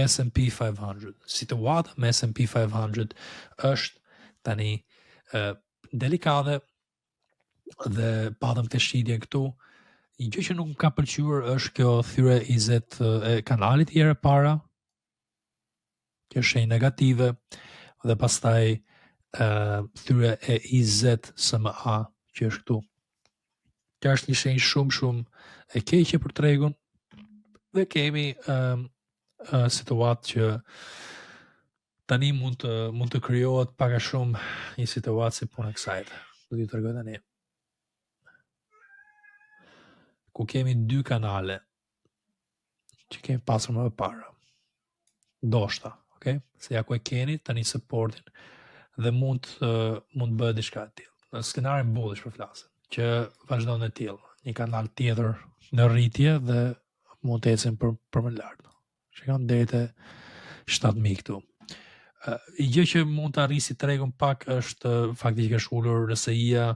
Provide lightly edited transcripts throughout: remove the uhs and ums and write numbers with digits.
S&P 500. Situata me S&P 500 është tani delikate dhe patëm të shqitje këtu. Një gjë që nuk më ka pëlqyer është kjo thyre 20 e kanalit i herë para, kjo shenjë negative, dhe pastaj thyre e 20 SMA që është këtu. Kjo është një shenjë shumë e keqe për tregun dhe kemi situatë që tani mund të krijohet pak a shumë një situatë si puna e kësaj. Do t'ju tregoj tani. Ku kemi dy kanale që kemi pasur më parë. Ndoshta, okay? Se ja ku e keni tani supportin dhe mund bëhet diçka e tillë. Në skenarin bullish për flasim, që vazhdon e tillë. Një kanal tjetër në rritje dhe mund të ecim për më lart. Shikon deri te 7000 këtu. I gjë që mund të arrisi tregun pak është faktikisht ulur RSI-ja,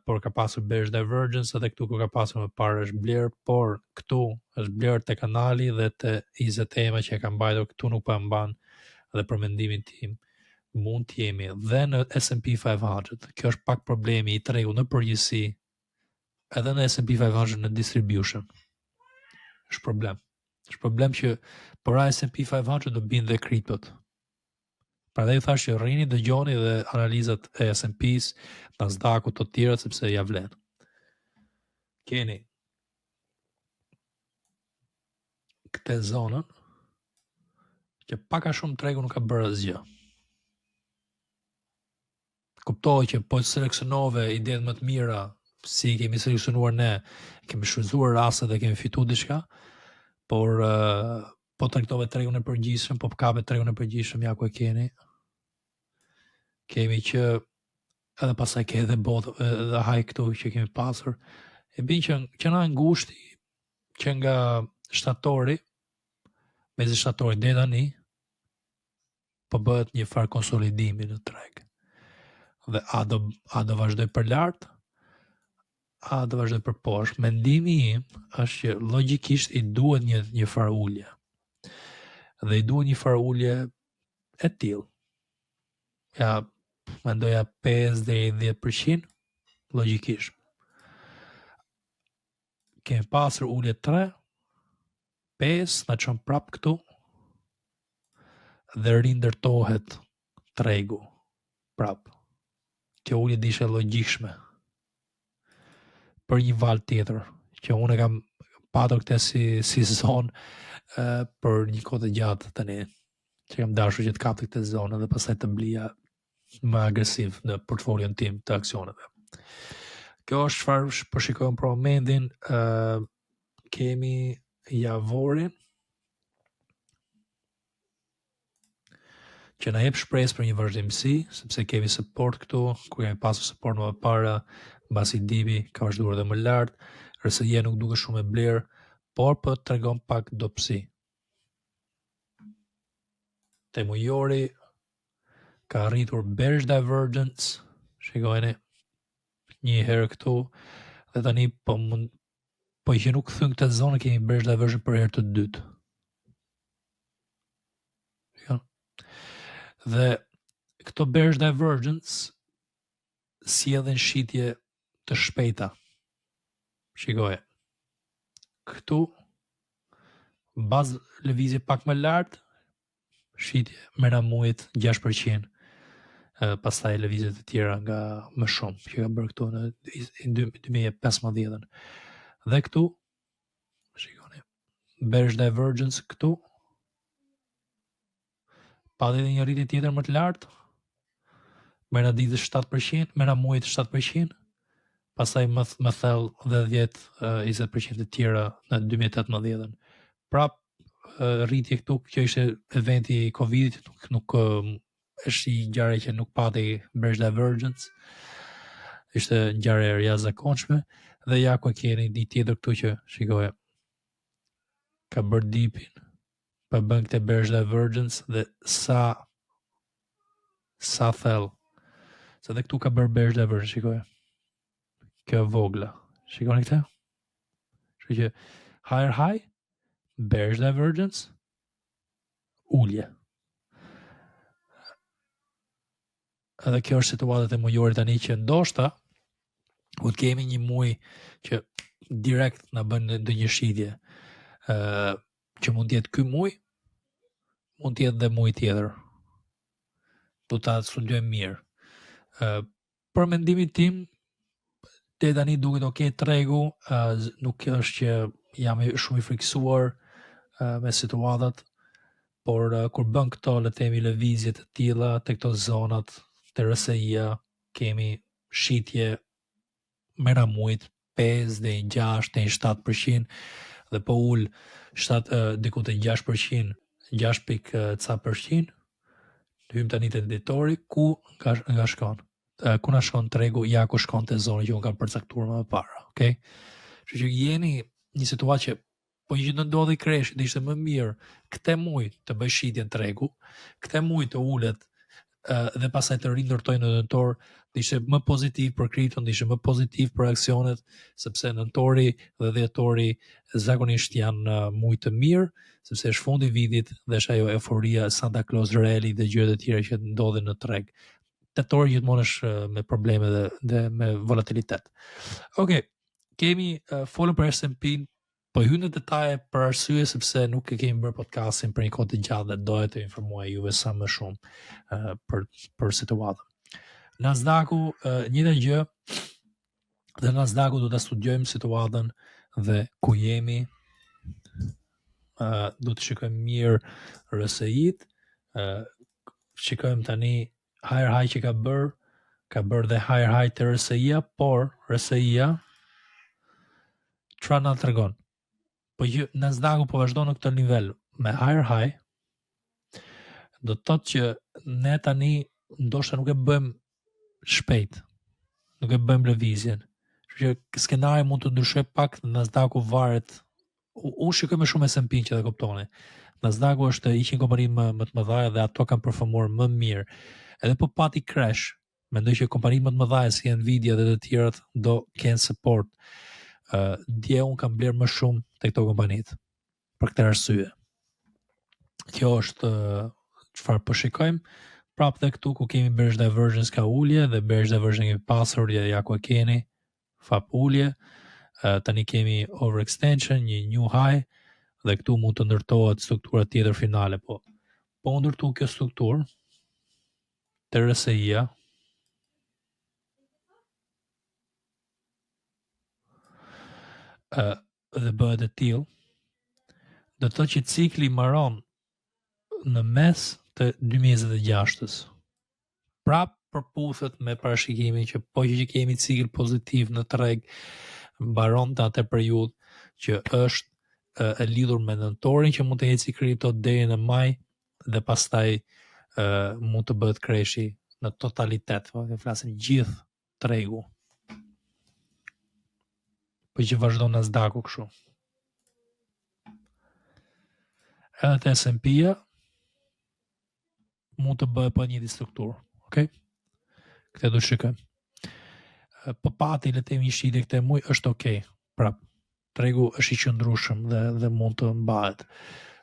por ka pasur bearish divergence edhe këtu ku ka pasur më parë është bler, por këtu është bler te kanali dhe te 20 EMA që e ka mbajtur këtu nuk po e mban dhe për mendimin tim mund të jemi dhe në S&P 500. Kjo është pak problemi i tregut në përgjithësi, edhe në S&P 500 në distribution. Është problem. Është problem që për S&P 500 do bin dhe kriptot. Prandaj thash që rrini dëgjoni dhe analizat e S&P-s, Nasdaq-ut të tjera sepse ja vlen. Keni këtë zonën që pak a shumë tregu nuk ka bërë asgjë. Kuptoj që po seleksionove idetë më të mira, si kemi seleksionuar ne, kemi shfrytzuar raste dhe kemi fituar diçka, por po traktove tregun e përgjithshëm, po kape tregun e përgjithshëm, ja ku e keni. Kemi që edhe pasaj ke edhe botë edhe haj këtu që kemi pasur. E bin që nga ngushti, që nga shtatori, mezi shtatori dhe tani, po bëhet një farë konsolidimi në treg. Dhe a do vazhdoj për lartë, a do vazhdoj për poshtë. Mendimi im është që logjikisht i duhet një farë ulje. Dhe i duhet një farë ulje e tillë. Ja, mendoja 5 deri 10%, logjikisht. Kemi pasur ulje 3, 5, na çon prap këtu dhe rindërtohet tregu prap. Kjo ulje dishe logjikshme për një val tjetër, që unë kam patur këtë si zonë për një kohë të gjatë tani, që kam dashur që të kapte këtë zonë dhe pastaj të blija më agresiv në portfolion tim të aksioneve. Kjo është çfarë po shikojmë për momentin. Kemi javorin që na jep shpresë për një vazhdimsi, sepse kemi support këtu, ku kemi pasur support më parë, mbasi dipi ka vazhduar dhe më lart, RSI nuk duket shumë e bler, por po tregon pak dobësi. Temujori ka arritur bearish divergence, shikojeni, një herë këtu, dhe tani po që nuk thyn këtë zonë kemi bearish divergence për herë të dytë. Dhe këto bearish divergence sjellin shitje të shpejta. Shikoje. Këtu bazë lëvizje pak më lart, shitje mera muajit 6%. Pastaj lëvizje të tjera nga më shumë që ka bërë këtu në 2015. Dhe këtu shikoni. Bearish divergence këtu. Pa dhe një rritje tjetër më të lartë, mera ditës 7%, mera muajit 7%, pastaj më thellë dhe 10-20% të tjera në 2018. Prap rritje këtu, kjo ishte eventi i Covidit, nuk është një ngjarje që nuk pati bearish divergence, ishte ngjarje e jashtëzakonshme dhe ja ku keni një tjetër këtu që shikoje ka bërë dipin, pa bën këtë bearish divergence dhe sa thellë. Se dhe këtu ka bërë bearish divergence, shikoje. Kjo vogla. Shikoni këtë? Shikoj që higher high, bearish divergence, ulje. Edhe kjo është situatat e mujorit tani që ndoshta ku të kemi një muj që direkt na bën ndonjë shitje. Që mund të jetë ky muj, mund të jetë dhe muj tjetër. Do ta studiojmë mirë. Për mendimin tim, te tani duket okay tregu, nuk është që jam shumë i friksuar me situatat, por kur bën këto le të themi lëvizje të tilla te këto zonat te RSI-ja, kemi shitje mera mujt 5 deri në 6 deri në 7% dhe po ul diku te 6%, 6.ca%, hym tani te ditori ku nga shkon. Ku na shkon tregu, ja ku shkon te zona që unë kam përcaktuar më parë, okay? Kështu që jeni një situatë që po që të ndodhi kreshi, të ishte më mirë këtë muj të bëj shitjen tregu, këtë muj të ulet dhe pastaj të rindërtojnë në nëntor, të ishte më pozitiv për kripton, të ishte më pozitiv për aksionet, sepse nëntori dhe dhjetori zakonisht janë muj të mirë, sepse është fundi i vitit dhe është ajo euforia Santa Claus Rally dhe gjërat e tjera që ndodhin në treg. Tetori gjithmonë është me probleme dhe me volatilitet. Okej, kemi folur për S&P-n, po hyn në detaje për arsye sepse nuk e kemi bërë podcastin për një kohë të gjatë dhe doja të informoj juve sa më shumë për situatën. Nasdaqu, njëjta gjë, dhe Nasdaqu do ta studiojmë situatën dhe ku jemi. Do të shikojmë mirë RSI-t, shikojmë tani higher high që ka bërë dhe higher high të RSI-ja, por RSI-ja çfarë na tregon? Po që Nasdaqu po vazhdon në këtë nivel me higher high, do të thotë që ne tani ndoshta nuk e bëjmë shpejt, nuk e bëjmë lëvizjen. Kështu që skenari mund të ndryshojë pak, Nasdaqu varet. Unë shikoj më shumë S&P që dhe kuptoni. Nasdaqu është 100 kompani më të mëdha dhe ato kanë performuar më mirë. Edhe po pati crash, mendoj që kompanitë më të mëdha si Nvidia dhe të tjerat do kenë support. Dje unë kam blerë më shumë te këto kompanitë për këtë arsye. Kjo është çfarë po shikojmë. Prapë dhe këtu ku kemi bearish divergence ka ulje dhe bearish divergence kemi pasur, ja ku e keni, fap ulje. Tani kemi overextension, një new high dhe këtu mund të ndërtohet struktura tjetër finale, po ndërtu kjo strukturë të RSI-ja dhe bëhet e tillë, do të thotë që cikli mbaron në mes të 2026-s. Prap përputhet me parashikimin që po që kemi cikël pozitiv në treg, mbaron të atë periudhë që është e lidhur me nëntorin që mund të eci kripto deri në maj dhe pastaj mund të bëhet kreshi në totalitet, po flasim gjithë tregu. Po që vazhdon Nasdaqu kështu. Edhe te S&P-ja mund të bëhet po një strukturë, okay? Këtë do shikojmë. Po pati le të themi shitje këtë muj është okay. Prap tregu është i qëndrueshëm dhe mund të mbahet.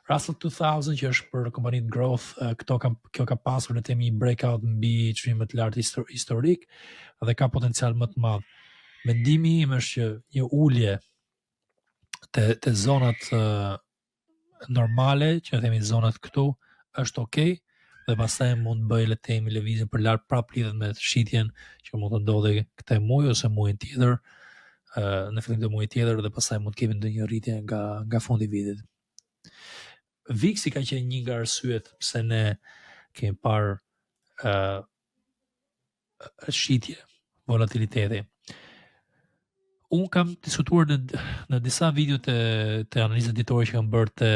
Russell 2000 që është për kompanitë growth, kjo ka pasur le të themi breakout mbi çmim më të lartë historik dhe ka potencial më të madh. Mendimi im është që një ulje te zonat normale, që themi zonat këtu, është okay. Dhe pastaj mund bëj le të themi lëvizje për lart prap lidhet me shitjen që mund të ndodhi këtë muaj ose muajin tjetër, në fillim të muajit tjetër dhe pastaj mund të kemi ndonjë rritje nga fundi i vitit. VIX-i ka qenë një nga arsyet pse ne kemi parë shitje, volatiliteti. Unë kam diskutuar në disa video të analizës ditore që kam bërë te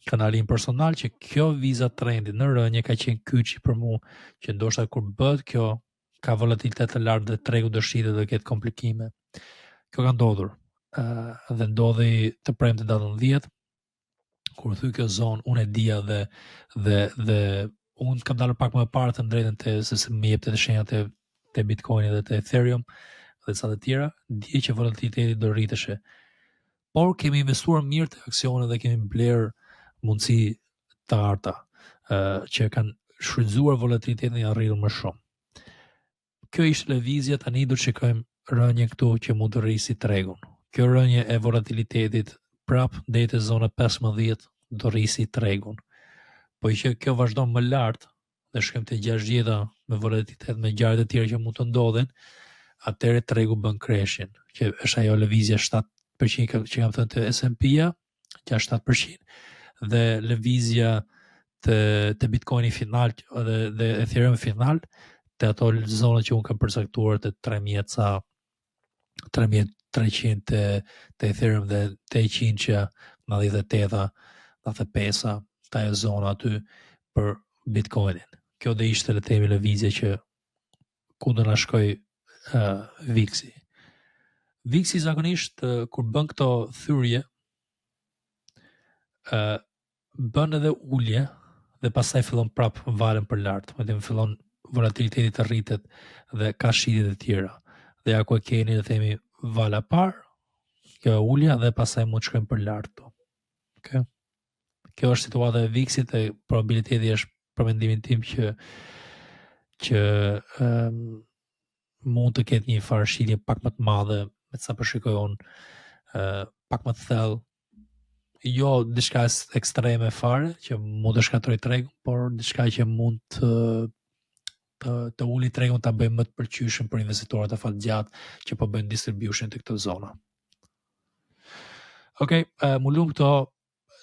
kanalin personal që kjo viza trendi në rënje ka qenë kyçi për mua, që ndoshta kur bëhet kjo ka volatilitet të lartë dhe tregu do shitet dhe ketë komplikime. Kjo ka ndodhur dhe ndodhi të premte datën 10, kur thy kjo zonë, unë e dija dhe unë kam dalë pak më parë të drejtën se më jepte të shenjat te Bitcoin dhe te Ethereum dhe ca të tjera, dije që volatiliteti do rriteshe. Por kemi investuar mirë te aksionet dhe kemi bler mundësi të arta që kanë shfrytzuar volatilitetin e arritur më shumë. Kjo ishte lëvizja, tani do të shikojmë rënje këtu që mund të rrisi tregun. Kjo rënje e volatilitetit prap deri te zona 15 do rrisi tregun. Po që kjo vazhdon më lart dhe shkojmë te 60 me volatilitet me ngjarje të tjera që mund të ndodhin, atëherë tregu bën kreshjen, që është ajo lëvizja 7% që kam thënë te S&P-ja, që është 7%, dhe lëvizja të Bitcoini final dhe Ethereum final, të ato zonat që unë kam përcaktuar të 3.000 3.300 të Ethereum dhe 800 që 98, 95 të ajo zona aty për Bitcoinin. Kjo dhe ishte le të themi lëvizje që ku do na shkoj VIX-i. VIX-i zakonisht kur bën këto thyrje bën edhe ulje dhe pastaj fillon prap valen për lart, më thënë fillon volatiliteti të rritet dhe ka shitje të tjera. Dhe ja ku e keni le të themi vala parë, kjo e ulja dhe pastaj mund të shkojmë për lart këtu. Okay? Kjo është situata e VIX-it dhe probabiliteti është për mendimin tim që mund të ketë një farë shitje pak më të madhe, me sa përshikoj unë pak më të thellë, jo diçka ekstreme fare që mund të shkatërroj tregun, por diçka që mund të uli tregun ta bëjmë më të pëlqyeshëm për investitorët afatgjatë që po bëjnë distribution të këtë zona. Okej, mulum këto,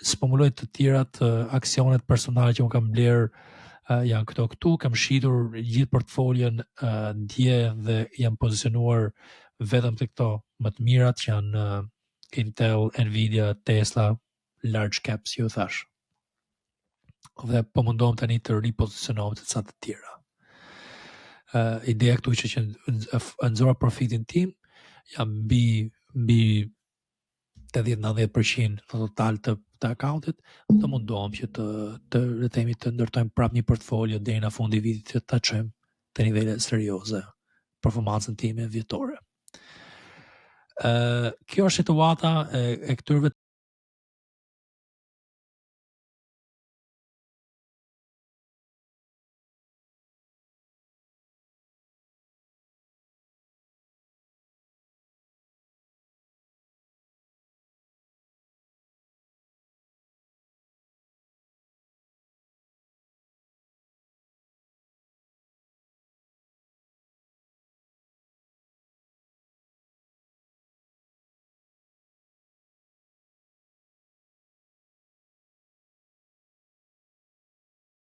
s'po muloj të tjerat aksionet personale që unë kam bler janë këtu, kam shitur gjithë portfolien dje dhe jam pozicionuar vetëm të këto më të mirat që janë Intel, Nvidia, Tesla, large caps, ju thash. Dhe po mundohem tani të ripozicionohem të ca të tjera. Ideja këtu ishte që nxora profitin tim, jam mbi 80-90% në total të accountit, të mundohem që të ndërtojmë prap një portfolio deri në fundi vitit që ta çojmë te nivele serioze performancën time vjetore. Kjo është situata e këtyre